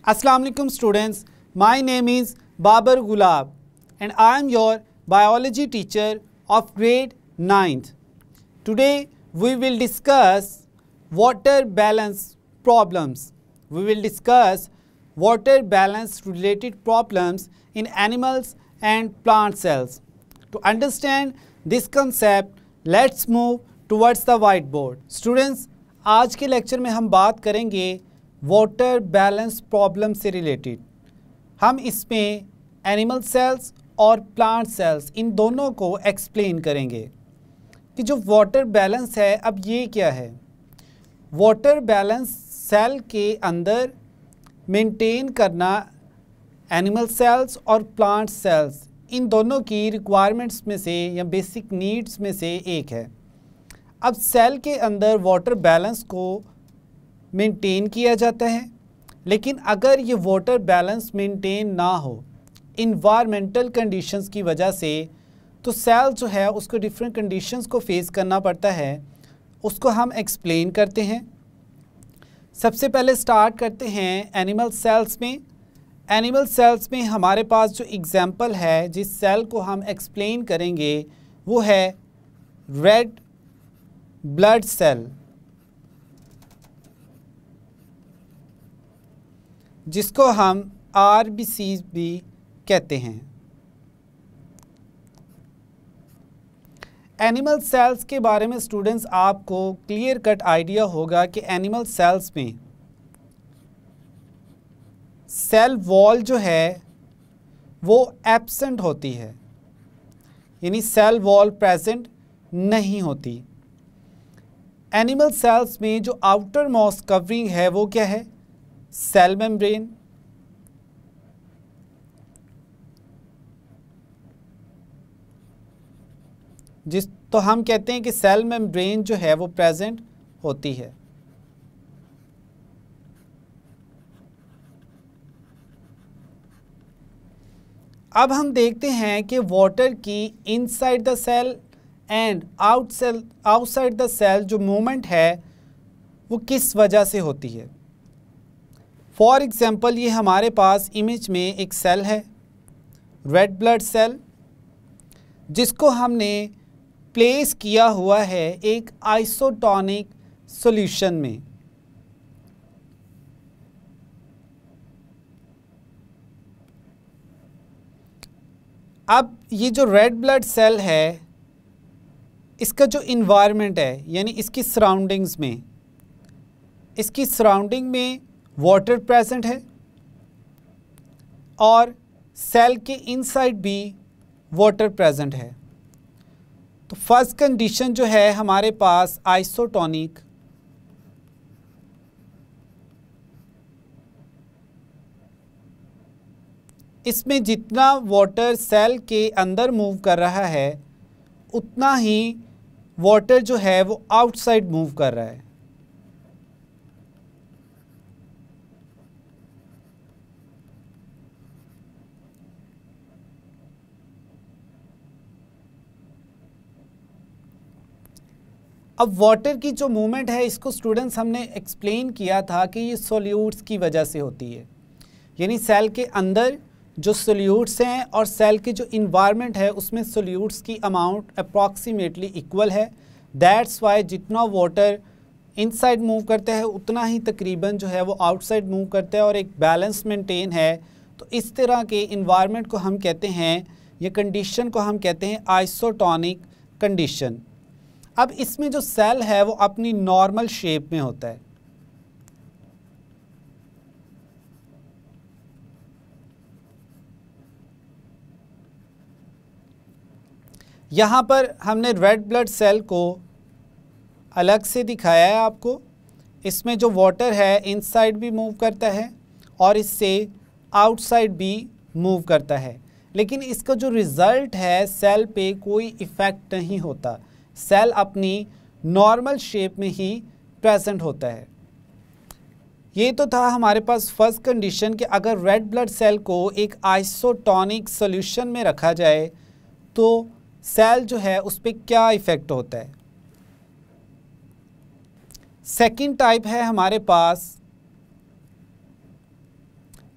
Assalamu alaikum students, my name is Babar Gulab and I am your biology teacher of grade 9th. Today we will discuss water balance problems. We will discuss water balance related problems in animals and plant cells. To understand this concept, let's move towards the whiteboard. Students, आज के lecture में हम बात करेंगे water balance problem से related. हम इसमें animal cells और प्लांट सेल्स इन दोनों को एक्सप्लेन करेंगे कि जो वाटर बैलेंस है अब ये क्या है। वाटर बैलेंस सेल के अंदर मेंटेन करना एनिमल सेल्स और प्लांट सेल्स इन दोनों की रिक्वायरमेंट्स में से या बेसिक नीड्स में से एक है। अब सेल के अंदर वाटर बैलेंस को मेंटेन किया जाता है, लेकिन अगर ये वाटर बैलेंस मेंटेन ना हो इन्वायरमेंटल कंडीशंस की वजह से, तो सेल जो है उसको डिफरेंट कंडीशंस को फेस करना पड़ता है। उसको हम एक्सप्लेन करते हैं। सबसे पहले स्टार्ट करते हैं एनिमल सेल्स में। एनिमल सेल्स में हमारे पास जो एग्जांपल है जिस सेल को हम एक्सप्लेन करेंगे वो है रेड ब्लड सेल, जिसको हम आरबीसी भी कहते हैं। एनिमल सेल्स के बारे में स्टूडेंट्स आपको क्लियर कट आइडिया होगा कि एनिमल सेल्स में सेल वॉल जो है वो एब्सेंट होती है, यानी सेल वॉल प्रेजेंट नहीं होती। एनिमल सेल्स में जो आउटर मोस्ट कवरिंग है वो क्या है? Cell membrane. तो हम कहते हैं कि सेल मेम्ब्रेन जो है वो प्रेजेंट होती है। अब हम देखते हैं कि वाटर की inside the cell and outside the cell जो मूवमेंट है वो किस वजह से होती है। फॉर एग्जांपल ये हमारे पास इमेज में एक सेल है रेड ब्लड सेल, जिसको हमने प्लेस किया हुआ है एक आइसोटोनिक सॉल्यूशन में। अब ये जो रेड ब्लड सेल है इसका जो इन्वायरमेंट है यानी इसकी सराउंडिंग्स में, इसकी सराउंडिंग में वाटर प्रेजेंट है और सेल के इनसाइड भी वाटर प्रेजेंट है। तो फर्स्ट कंडीशन जो है हमारे पास आइसोटोनिक, इसमें जितना वाटर सेल के अंदर मूव कर रहा है उतना ही वाटर जो है वो आउटसाइड मूव कर रहा है। अब वाटर की जो मूवमेंट है इसको स्टूडेंट्स हमने एक्सप्लेन किया था कि ये सोल्यूट्स की वजह से होती है, यानी सेल के अंदर जो सोल्यूट्स हैं और सेल के जो इन्वायरमेंट है उसमें सोल्यूट्स की अमाउंट अप्रॉक्सीमेटली इक्वल है। दैट्स वाई जितना वाटर इनसाइड मूव करता है उतना ही तकरीबन जो है वो आउटसाइड मूव करता है और एक बैलेंस मेंटेन है। तो इस तरह के इन्वायरमेंट को हम कहते हैं, ये कंडीशन को हम कहते हैं आइसोटोनिक कंडीशन। अब इसमें जो सेल है वो अपनी नॉर्मल शेप में होता है। यहाँ पर हमने रेड ब्लड सेल को अलग से दिखाया है आपको। इसमें जो वाटर है इनसाइड भी मूव करता है और इससे आउटसाइड भी मूव करता है, लेकिन इसका जो रिज़ल्ट है सेल पे कोई इफ़ेक्ट नहीं होता। सेल अपनी नॉर्मल शेप में ही प्रेजेंट होता है। ये तो था हमारे पास फर्स्ट कंडीशन कि अगर रेड ब्लड सेल को एक आइसोटोनिक सॉल्यूशन में रखा जाए तो सेल जो है उस पर क्या इफ़ेक्ट होता है। सेकंड टाइप है हमारे पास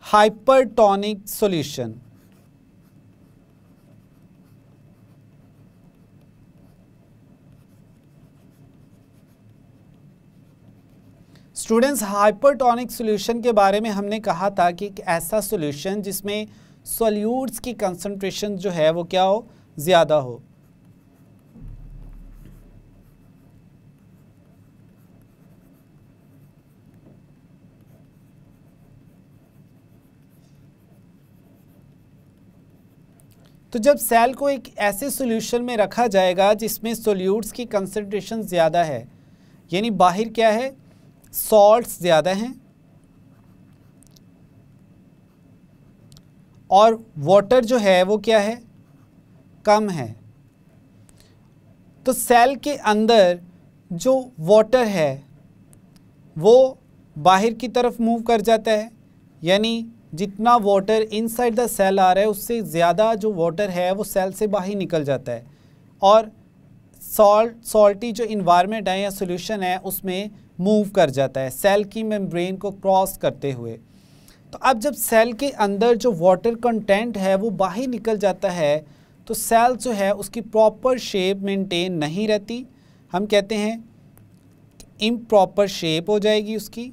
hypertonic solution. Students, hypertonic solution के बारे में हमने कहा था कि एक ऐसा सॉल्यूशन जिसमें सॉल्यूट्स की कंसंट्रेशन जो है वो क्या हो, ज़्यादा हो। तो जब सेल को एक ऐसे सॉल्यूशन में रखा जाएगा जिसमें सॉल्यूट्स की कंसंट्रेशन ज़्यादा है, यानी बाहर क्या है, सॉल्ट्स ज़्यादा हैं और वाटर जो है वो क्या है, कम है, तो सेल के अंदर जो वाटर है वो बाहर की तरफ मूव कर जाता है, यानी जितना वाटर इनसाइड द सेल आ रहा है उससे ज़्यादा जो वाटर है वो सेल से बाहर निकल जाता है और सॉल्टी जो इन्वायरमेंट है या सॉल्यूशन है उसमें मूव कर जाता है सेल की मेम्ब्रेन को क्रॉस करते हुए। तो अब जब सेल के अंदर जो वाटर कंटेंट है वो बाहर निकल जाता है तो सेल जो है उसकी प्रॉपर शेप मेंटेन नहीं रहती, हम कहते हैं इम्प्रॉपर शेप हो जाएगी उसकी।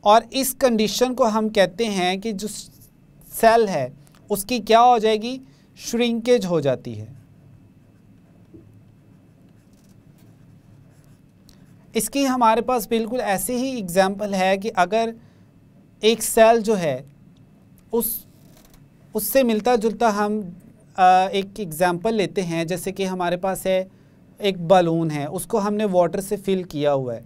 और इस कंडीशन को हम कहते हैं कि जो सेल है उसकी क्या हो जाएगी, श्रिंकेज हो जाती है। इसकी हमारे पास बिल्कुल ऐसे ही एग्जाम्पल है कि अगर एक सेल जो है उससे मिलता जुलता हम एक एग्जाम्पल लेते हैं, जैसे कि हमारे पास है एक बलून है, उसको हमने वाटर से फिल किया हुआ है।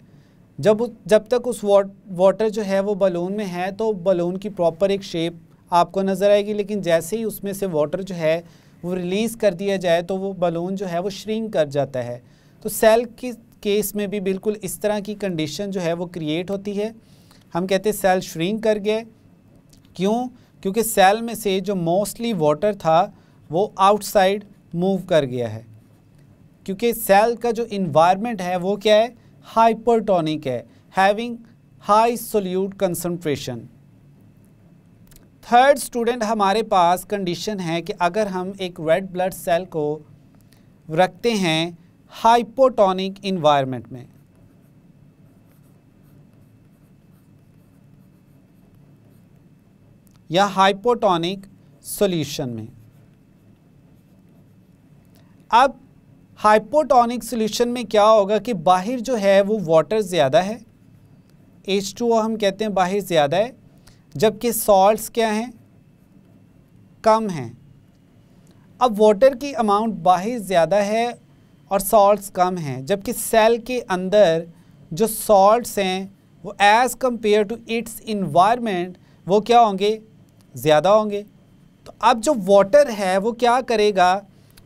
जब तक उस वाटर जो है वो बलून में है तो बलून की प्रॉपर एक शेप आपको नज़र आएगी, लेकिन जैसे ही उसमें से वाटर जो है वो रिलीज़ कर दिया जाए तो वो बलून जो है वो श्रिंक कर जाता है। तो सेल की केस में भी बिल्कुल इस तरह की कंडीशन जो है वो क्रिएट होती है। हम कहते हैं सेल श्रिंक कर गया। क्यों? क्योंकि सेल में से जो मोस्टली वाटर था वो आउटसाइड मूव कर गया है, क्योंकि सेल का जो इन्वायरमेंट है वो क्या है, हाइपरटोनिक है, having high solute concentration. Third student, हमारे पास कंडीशन है कि अगर हम एक रेड ब्लड सेल को रखते हैं हाइपोटोनिक इन्वायरमेंट में, या हाइपोटोनिक सॉल्यूशन में। अब हाइपोटोनिक सॉल्यूशन में क्या होगा कि बाहर जो है वो वाटर ज़्यादा है, H2O हम कहते हैं बाहर ज़्यादा है, जबकि सॉल्ट्स क्या हैं, कम हैं। अब वाटर की अमाउंट बाहर ज़्यादा है और सॉल्ट्स कम हैं, जबकि सेल के अंदर जो सॉल्ट्स हैं वो as compare to its environment वो क्या होंगे, ज़्यादा होंगे। तो अब जो वाटर है वो क्या करेगा,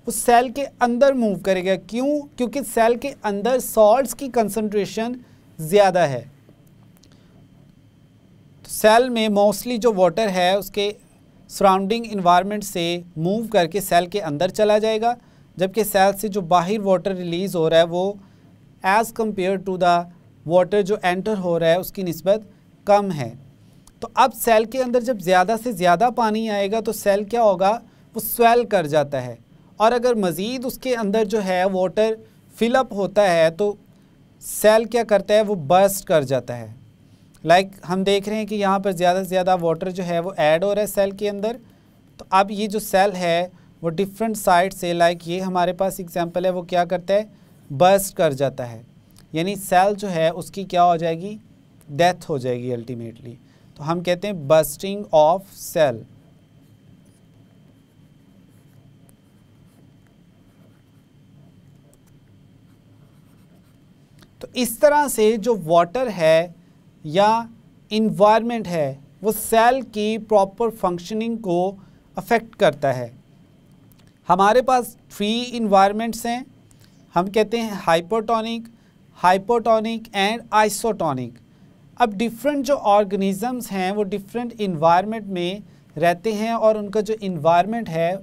वो सेल के अंदर मूव करेगा। क्यों? क्योंकि सेल के अंदर सॉल्ट्स की कंसंट्रेशन ज़्यादा है। तो सेल में मोस्टली जो वाटर है उसके सराउंडिंग इन्वायरमेंट से मूव करके सेल के अंदर चला जाएगा, जबकि सेल से जो बाहर वाटर रिलीज़ हो रहा है वो as compare to the water जो एंटर हो रहा है उसकी निस्बत कम है। तो अब सेल के अंदर जब ज़्यादा से ज़्यादा पानी आएगा तो सेल क्या होगा, वो स्वेल कर जाता है, और अगर मज़ीद उसके अंदर जो है वाटर फिलअप होता है तो सेल क्या करता है, वो बर्स्ट कर जाता है। लाइक हम देख रहे हैं कि यहाँ पर ज़्यादा से ज़्यादा वाटर जो है वो ऐड हो रहा है सेल के अंदर। तो अब ये जो सेल है वो डिफरेंट साइड से, लाइक ये हमारे पास एग्जांपल है, वो क्या करता है, बर्स्ट कर जाता है, यानी सेल जो है उसकी क्या हो जाएगी, डेथ हो जाएगी अल्टीमेटली। तो हम कहते हैं बर्स्टिंग ऑफ सेल। तो इस तरह से जो वाटर है या इन्वायरमेंट है वो सेल की प्रॉपर फंक्शनिंग को अफेक्ट करता है। हमारे पास 3 इन्वायरमेंट्स हैं, हम कहते हैं हाइपोटोनिक, हाइपोटोनिक एंड आइसोटोनिक। अब डिफरेंट जो ऑर्गेनिजम्स हैं वो डिफरेंट इन्वायरमेंट में रहते हैं और उनका जो इन्वायरमेंट है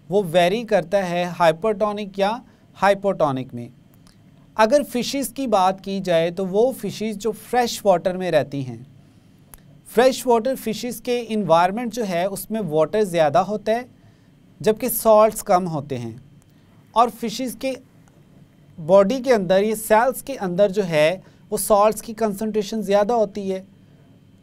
वो वेरी करता है हाइपोटोनिक या हाइपोटोनिक में। अगर फिशेस की बात की जाए तो वो फिशेस जो फ्रेश वाटर में रहती हैं, फ्रेश वाटर फिशेस के इन्वायरमेंट जो है उसमें वाटर ज़्यादा होता है जबकि सॉल्ट्स कम होते हैं, और फिशेस के बॉडी के अंदर, ये सेल्स के अंदर जो है वो सॉल्ट्स की कंसंट्रेशन ज़्यादा होती है।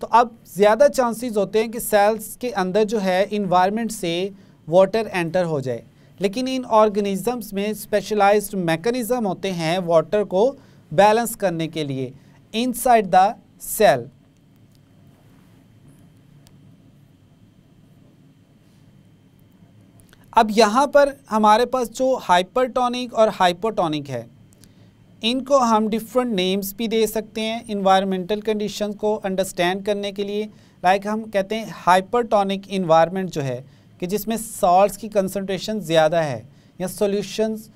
तो अब ज़्यादा चांसेस होते हैं कि सेल्स के अंदर जो है इन्वायरमेंट से वाटर एंटर हो जाए, लेकिन इन ऑर्गेनिजम्स में स्पेशलाइज्ड मैकेनिज़्म होते हैं वाटर को बैलेंस करने के लिए इनसाइड द सेल। अब यहाँ पर हमारे पास जो हाइपरटोनिक और हाइपोटोनिक है, इनको हम डिफरेंट नेम्स भी दे सकते हैं इन्वायरमेंटल कंडीशंस को अंडरस्टैंड करने के लिए। लाइक हम कहते हैं हाइपरटोनिक इन्वायरमेंट जो है कि जिसमें सॉल्ट्स की कंसंट्रेशन ज़्यादा है, या सॉल्यूशंस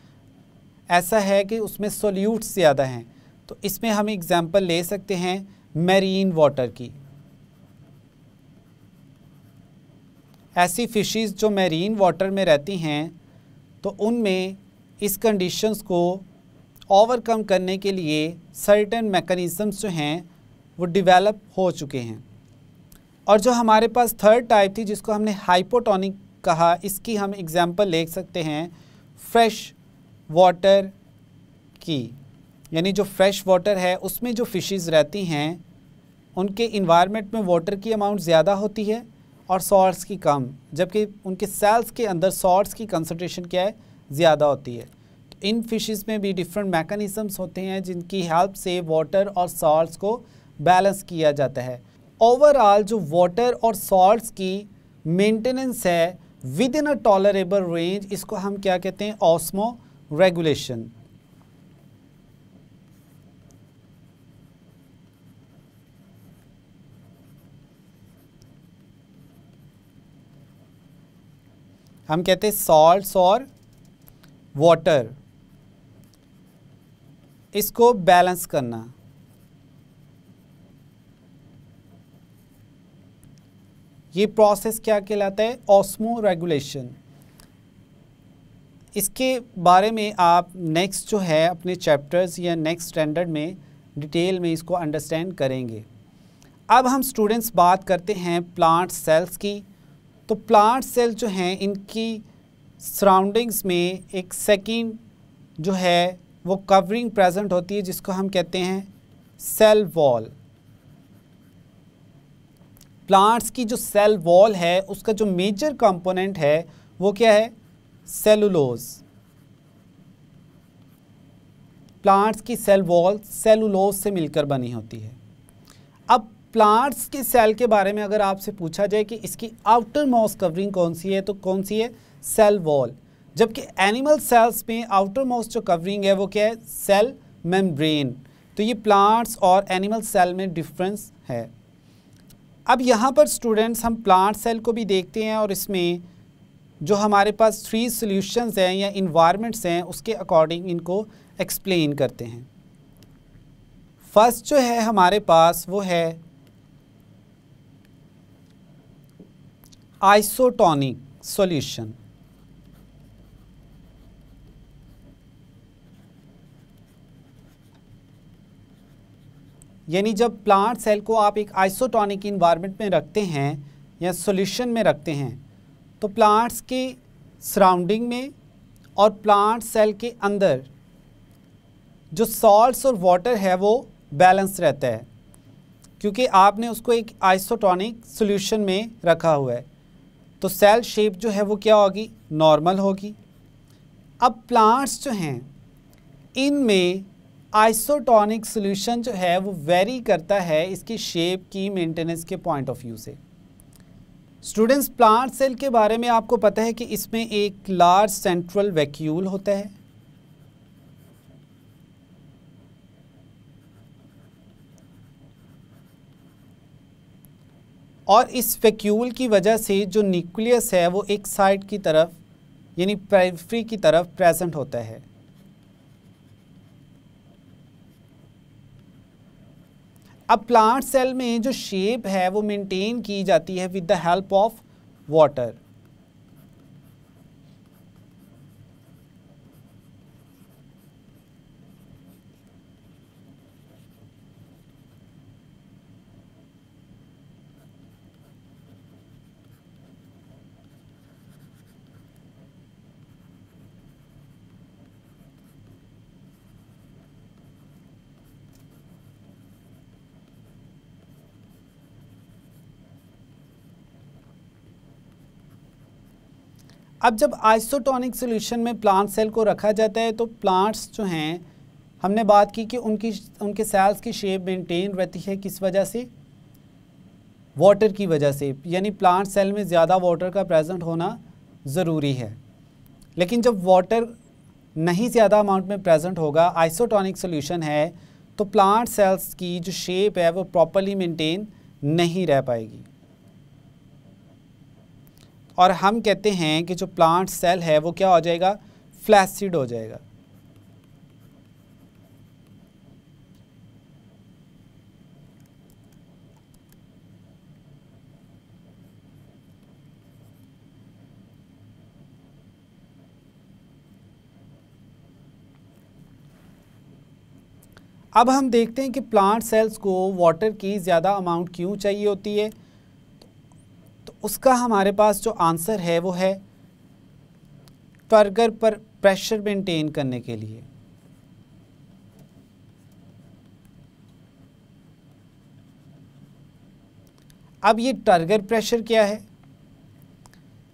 ऐसा है कि उसमें सोल्यूट्स ज़्यादा हैं, तो इसमें हम एग्जांपल ले सकते हैं मैरीन वाटर की। ऐसी फिशेस जो मैरीन वाटर में रहती हैं तो उनमें इस कंडीशंस को ओवरकम करने के लिए सर्टेन मैकेनिज़म्स जो हैं वो डेवलप हो चुके हैं। और जो हमारे पास थर्ड टाइप थी जिसको हमने हाइपोटोनिक कहा, इसकी हम एग्जांपल ले सकते हैं फ्रेश वाटर की। यानी जो फ्रेश वाटर है उसमें जो फिशेस रहती हैं उनके इन्वायरमेंट में वाटर की अमाउंट ज़्यादा होती है और सॉल्ट्स की कम, जबकि उनके सेल्स के अंदर सॉल्ट्स की कंसंट्रेशन क्या है, ज़्यादा होती है। तो इन फिशेस में भी डिफरेंट मैकेनिज़म्स होते हैं जिनकी हेल्प से वाटर और सॉल्ट्स को बैलेंस किया जाता है। ओवरऑल जो वाटर और सॉल्ट्स की मेंटेनेंस है with in a tolerable range, इसको हम क्या कहते हैं, ऑस्मो रेगुलेशन। हम कहते हैं सॉल्ट्स और वाटर, इसको बैलेंस करना। ये प्रोसेस क्या कहलाता है, ऑस्मो रेगुलेशन। इसके बारे में आप नेक्स्ट जो है अपने चैप्टर्स या नेक्स्ट स्टैंडर्ड में डिटेल में इसको अंडरस्टैंड करेंगे। अब हम स्टूडेंट्स बात करते हैं प्लांट सेल्स की। तो प्लांट सेल जो हैं इनकी सराउंडिंग्स में एक सेकेंड जो है वो कवरिंग प्रेजेंट होती है जिसको हम कहते हैं सेल वॉल। प्लांट्स की जो सेल वॉल है उसका जो मेजर कंपोनेंट है वो क्या है, सेलुलोज। प्लांट्स की सेल वॉल सेलुलोज से मिलकर बनी होती है। अब प्लांट्स के सेल के बारे में अगर आपसे पूछा जाए कि इसकी आउटर मोस्ट कवरिंग कौन सी है, तो कौन सी है, सेल वॉल। जबकि एनिमल सेल्स में आउटर मोस्ट जो कवरिंग है वो क्या है, सेल मेम्ब्रेन। तो ये प्लांट्स और एनिमल सेल में डिफरेंस है। अब यहाँ पर स्टूडेंट्स हम प्लांट सेल को भी देखते हैं और इसमें जो हमारे पास 3 सॉल्यूशंस हैं या इन्वायरमेंट्स हैं उसके अकॉर्डिंग इनको एक्सप्लेन करते हैं। फर्स्ट जो है हमारे पास वो है आइसोटोनिक सॉल्यूशन। यानी जब प्लांट सेल को आप एक आइसोटोनिक इन्वायरमेंट में रखते हैं या सॉल्यूशन में रखते हैं तो प्लांट्स के सराउंडिंग में और प्लांट सेल के अंदर जो सॉल्ट्स और वाटर है वो बैलेंस रहता है, क्योंकि आपने उसको एक आइसोटोनिक सॉल्यूशन में रखा हुआ है। तो सेल शेप जो है वो क्या होगी, नॉर्मल होगी। अब प्लांट्स जो हैं इनमें आइसोटोनिक सॉल्यूशन जो है वो वेरी करता है इसकी शेप की मेंटेनेंस के पॉइंट ऑफ व्यू से। स्टूडेंट्स प्लांट सेल के बारे में आपको पता है कि इसमें एक लार्ज सेंट्रल वैक्यूल होता है और इस वैक्यूल की वजह से जो न्यूक्लियस है वो एक साइड की तरफ यानी पेरिफेरी की तरफ प्रेजेंट होता है। अब प्लांट सेल में जो शेप है वो मेंटेन की जाती है with the help of water. अब जब आइसोटोनिक सॉल्यूशन में प्लांट सेल को रखा जाता है तो प्लांट्स जो हैं, हमने बात की कि उनके सेल्स की शेप मेंटेन रहती है किस वजह से, वाटर की वजह से, यानी प्लांट सेल में ज़्यादा वाटर का प्रेजेंट होना ज़रूरी है। लेकिन जब वाटर नहीं ज़्यादा अमाउंट में प्रेजेंट होगा, आइसोटोनिक सॉल्यूशन है, तो प्लांट सेल्स की जो शेप है वो प्रॉपरली मेंटेन नहीं रह पाएगी और हम कहते हैं कि जो प्लांट सेल है वो क्या हो जाएगा, फ्लैसिड हो जाएगा। अब हम देखते हैं कि प्लांट सेल्स को वाटर की ज़्यादा अमाउंट क्यों चाहिए होती है। तो उसका हमारे पास जो आंसर है वो है टर्गर पर प्रेशर मेंटेन करने के लिए। अब ये टर्गर प्रेशर क्या है?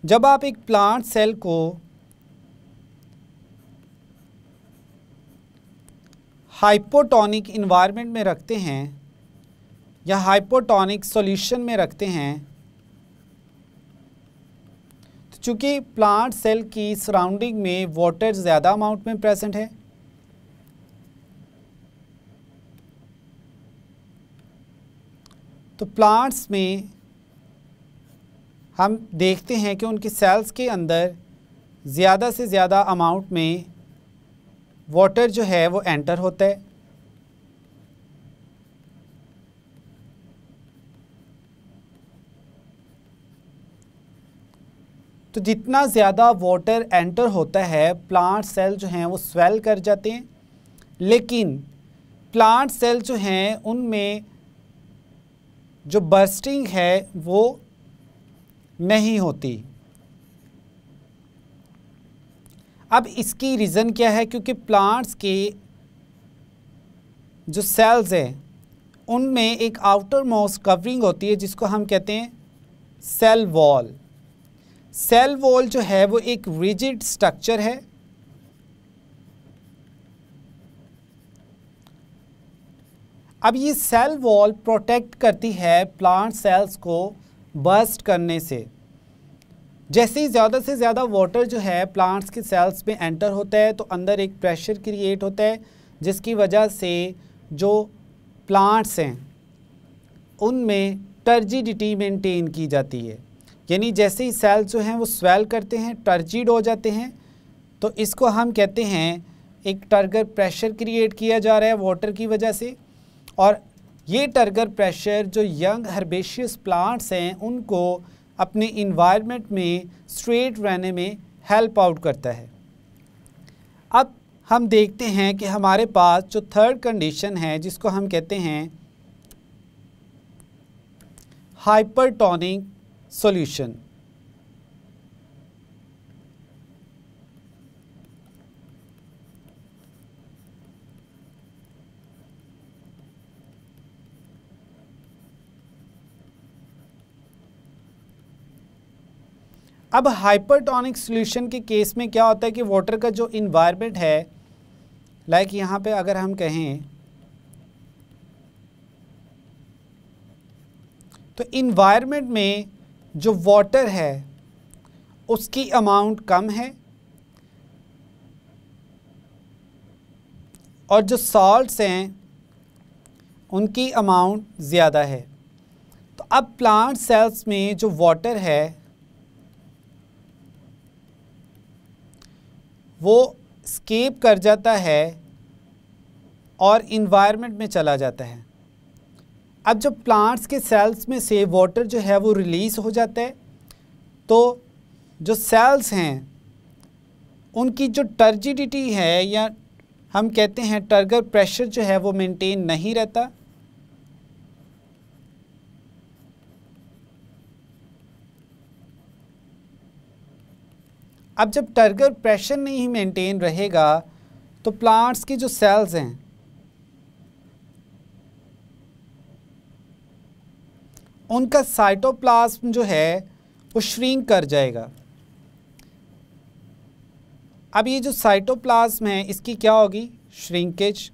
जब आप एक प्लांट सेल को हाइपोटोनिक इन्वायरमेंट में रखते हैं या हाइपोटोनिक सॉल्यूशन में रखते हैं, तो चूंकि प्लांट सेल की सराउंडिंग में वाटर ज़्यादा अमाउंट में प्रेजेंट है, तो प्लांट्स में हम देखते हैं कि उनके सेल्स के अंदर ज़्यादा से ज़्यादा अमाउंट में वाटर जो है वो एंटर होता है। तो जितना ज़्यादा वाटर एंटर होता है, प्लांट सेल जो हैं वो स्वेल कर जाते हैं, लेकिन प्लांट सेल जो हैं उनमें जो बर्स्टिंग है वो नहीं होती। अब इसकी रीज़न क्या है? क्योंकि प्लांट्स के जो सेल्स हैं उनमें एक आउटर मोस्ट कवरिंग होती है जिसको हम कहते हैं सेल वॉल। सेल वॉल जो है वो एक रिजिड स्ट्रक्चर है। अब ये सेल वॉल प्रोटेक्ट करती है प्लांट सेल्स को बर्स्ट करने से। जैसे ही ज़्यादा से ज़्यादा वाटर जो है प्लांट्स के सेल्स में एंटर होता है तो अंदर एक प्रेशर क्रिएट होता है, जिसकी वजह से जो प्लांट्स हैं उनमें टर्जिडिटी मेंटेन की जाती है। यानी जैसे ही सेल्स जो हैं वो स्वेल करते हैं, टर्जिड हो जाते हैं, तो इसको हम कहते हैं एक टर्गर प्रेशर क्रिएट किया जा रहा है वाटर की वजह से। और ये टर्गर प्रेशर जो यंग हर्बेशियस प्लांट्स हैं उनको अपने इन्वायरमेंट में स्ट्रेट रहने में हेल्प आउट करता है। अब हम देखते हैं कि हमारे पास जो थर्ड कंडीशन है जिसको हम कहते हैं हाइपरटोनिक सॉल्यूशन। अब हाइपरटोनिक सॉल्यूशन के केस में क्या होता है कि वाटर का जो इन्वायरमेंट है, लाइक यहाँ पे अगर हम कहें तो इन्वायरमेंट में जो वाटर है उसकी अमाउंट कम है और जो सॉल्ट्स हैं उनकी अमाउंट ज़्यादा है। तो अब प्लांट सेल्स में जो वाटर है वो स्केप कर जाता है और इन्वायरमेंट में चला जाता है। अब जब प्लांट्स के सेल्स में से वाटर जो है वो रिलीज़ हो जाता है तो जो सेल्स हैं उनकी जो टर्जिडिटी है या हम कहते हैं टर्गर प्रेशर जो है वो मेंटेन नहीं रहता। अब जब टर्गर प्रेशर नहीं मेंटेन रहेगा तो प्लांट्स की जो सेल्स हैं उनका साइटोप्लाज्म जो है वो श्रिंक कर जाएगा। अब ये जो साइटोप्लाज्म है इसकी क्या होगी, श्रिंकेज।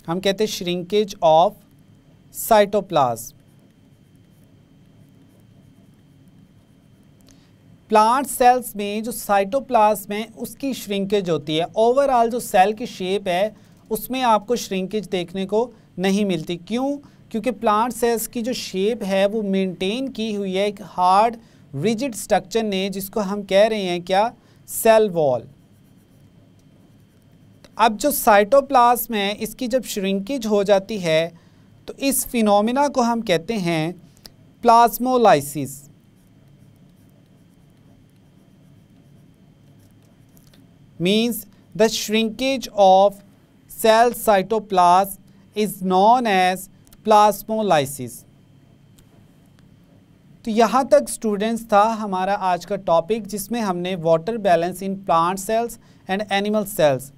हम कहते हैं shrinkage of cytoplasm. Plant cells में जो साइटोप्लाज्म है उसकी श्रिंकेज होती है। ओवरऑल जो सेल की शेप है उसमें आपको श्रिंकेज देखने को नहीं मिलती। क्यों? क्योंकि प्लांट सेल्स की जो शेप है वो मेंटेन की हुई है एक हार्ड रिजिड स्ट्रक्चर ने, जिसको हम कह रहे हैं क्या, सेल वॉल। अब जो साइटोप्लाज्म है इसकी जब श्रिंकेज हो जाती है तो इस फिनोमिना को हम कहते हैं plasmolysis. Means the shrinkage of cell cytoplasm is known as plasmolysis। तो यहाँ तक स्टूडेंट्स था हमारा आज का टॉपिक, जिसमें हमने water balance in plant cells and animal cells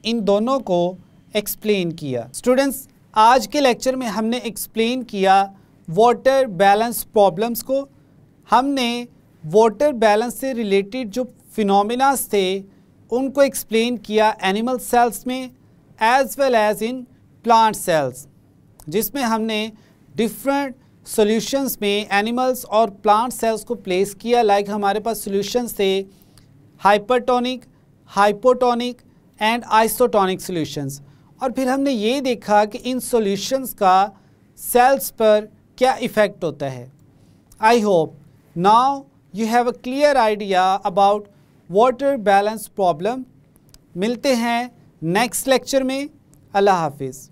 इन दोनों को एक्सप्लेन किया। स्टूडेंट्स, आज के लेक्चर में हमने एक्सप्लेन किया वाटर बैलेंस प्रॉब्लम्स को। हमने वाटर बैलेंस से रिलेटेड जो फिनोमिनास थे उनको एक्सप्लेन किया एनिमल सेल्स में as well as in plant cells, जिसमें हमने डिफरेंट सॉल्यूशंस में एनिमल्स और प्लांट सेल्स को प्लेस किया। लाइक हमारे पास सॉल्यूशंस थे hypertonic, hypotonic and isotonic solutions. और फिर हमने ये देखा कि इन सॉल्यूशंस का सेल्स पर क्या इफ़ेक्ट होता है। I hope now you have a clear idea about water balance problem. मिलते हैं नेक्स्ट लेक्चर में। अल्लाह हाफिज़।